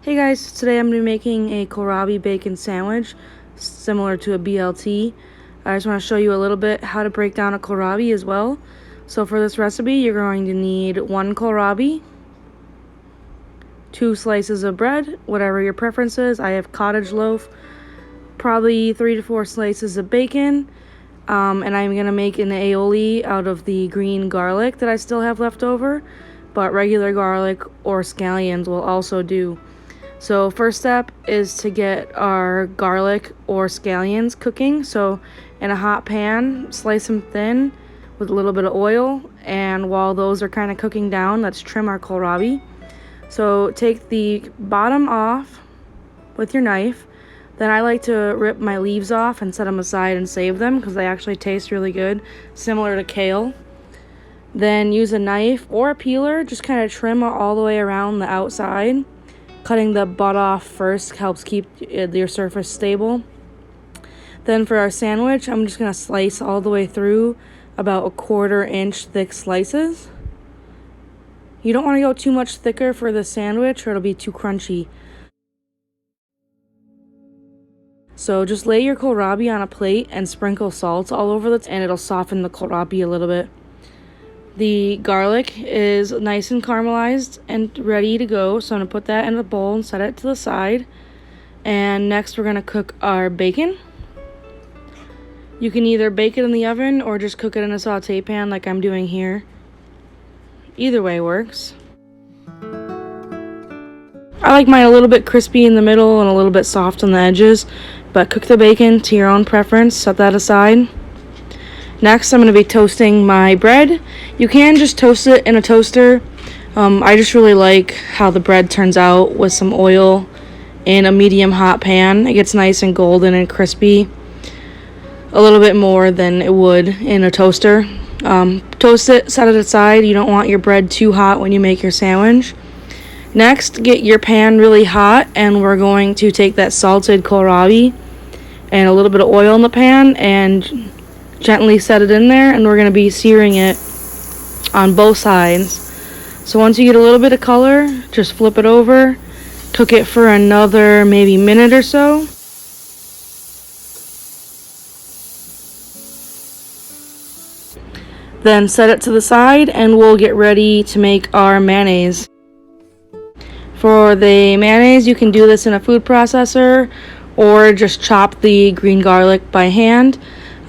Hey guys, today I'm going to be making a kohlrabi bacon sandwich similar to a BLT. I just want to show you a little bit how to break down a kohlrabi as well. So for this recipe, you're going to need 1 kohlrabi, 2 slices of bread, whatever your preference is. I have cottage loaf, probably 3 to 4 slices of bacon, and I'm going to make an aioli out of the green garlic that I still have left over, but regular garlic or scallions will also do. So first step is to get our garlic or scallions cooking. So in a hot pan, slice them thin with a little bit of oil, and while those are kind of cooking down, let's trim our kohlrabi. So take the bottom off with your knife. Then I like to rip my leaves off and set them aside and save them because they actually taste really good, similar to kale. Then use a knife or a peeler, just kind of trim all the way around the outside. Cutting the butt off first helps keep your surface stable. Then for our sandwich, I'm just going to slice all the way through about 1/4 inch thick slices. You don't want to go too much thicker for the sandwich or it'll be too crunchy. So just lay your kohlrabi on a plate and sprinkle salt all over it, and it'll soften the kohlrabi a little bit. The garlic is nice and caramelized and ready to go, so I'm going to put that in a bowl and set it to the side. And next we're going to cook our bacon. You can either bake it in the oven or just cook it in a saute pan like I'm doing here. Either way works. I like mine a little bit crispy in the middle and a little bit soft on the edges, but cook the bacon to your own preference. Set that aside. Next, I'm going to be toasting my bread. You can just toast it in a toaster. I just really like how the bread turns out with some oil in a medium hot pan. It gets nice and golden and crispy, a little bit more than it would in a toaster. Toast it, set it aside. You don't want your bread too hot when you make your sandwich. Next, get your pan really hot, and we're going to take that salted kohlrabi and a little bit of oil in the pan and gently set it in there, and we're going to be searing it on both sides. So once you get a little bit of color, just flip it over, cook it for another maybe minute or so. Then set it to the side and we'll get ready to make our mayonnaise. For the mayonnaise, you can do this in a food processor or just chop the green garlic by hand.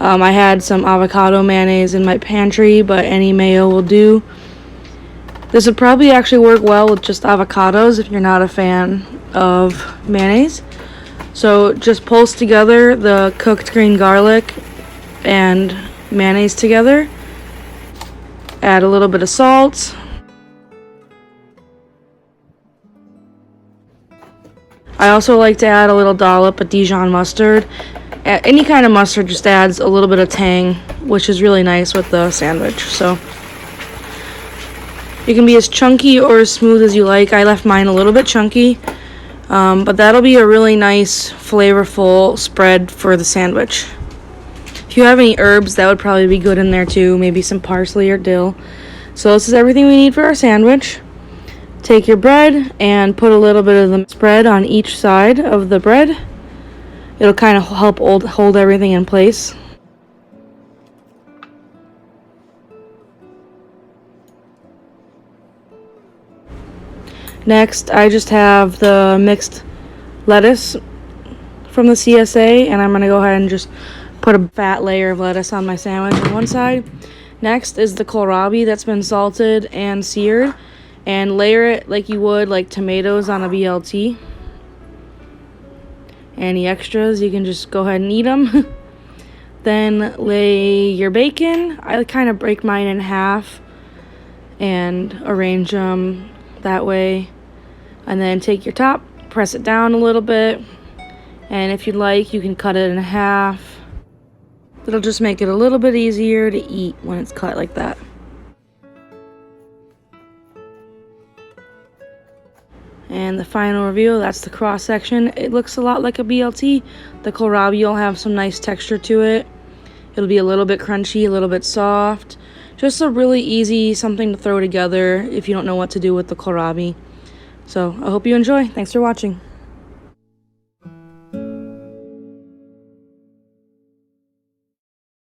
I had some avocado mayonnaise in my pantry, but any mayo will do. This would probably actually work well with just avocados if you're not a fan of mayonnaise. So just pulse together the cooked green garlic and mayonnaise together. Add a little bit of salt. I also like to add a little dollop of Dijon mustard. Any kind of mustard just adds a little bit of tang, which is really nice with the sandwich. So you can be as chunky or as smooth as you like. I left mine a little bit chunky, but that'll be a really nice, flavorful spread for the sandwich. If you have any herbs, that would probably be good in there too. Maybe some parsley or dill. So this is everything we need for our sandwich. Take your bread and put a little bit of the spread on each side of the bread. It'll kind of help hold everything in place. Next, I just have the mixed lettuce from the CSA, and I'm going to go ahead and just put a fat layer of lettuce on my sandwich on one side. Next is the kohlrabi that's been salted and seared, and layer it like you would like tomatoes on a BLT. Any extras, you can just go ahead and eat them. Then lay your bacon. I kind of break mine in half and arrange them that way. And then take your top, press it down a little bit. And if you'd like, you can cut it in half. It'll just make it a little bit easier to eat when it's cut like that. And the final review, that's the cross section. It looks a lot like a BLT. The kohlrabi will have some nice texture to it. It'll be a little bit crunchy, a little bit soft. Just a really easy something to throw together if you don't know what to do with the kohlrabi. So I hope you enjoy. Thanks for watching.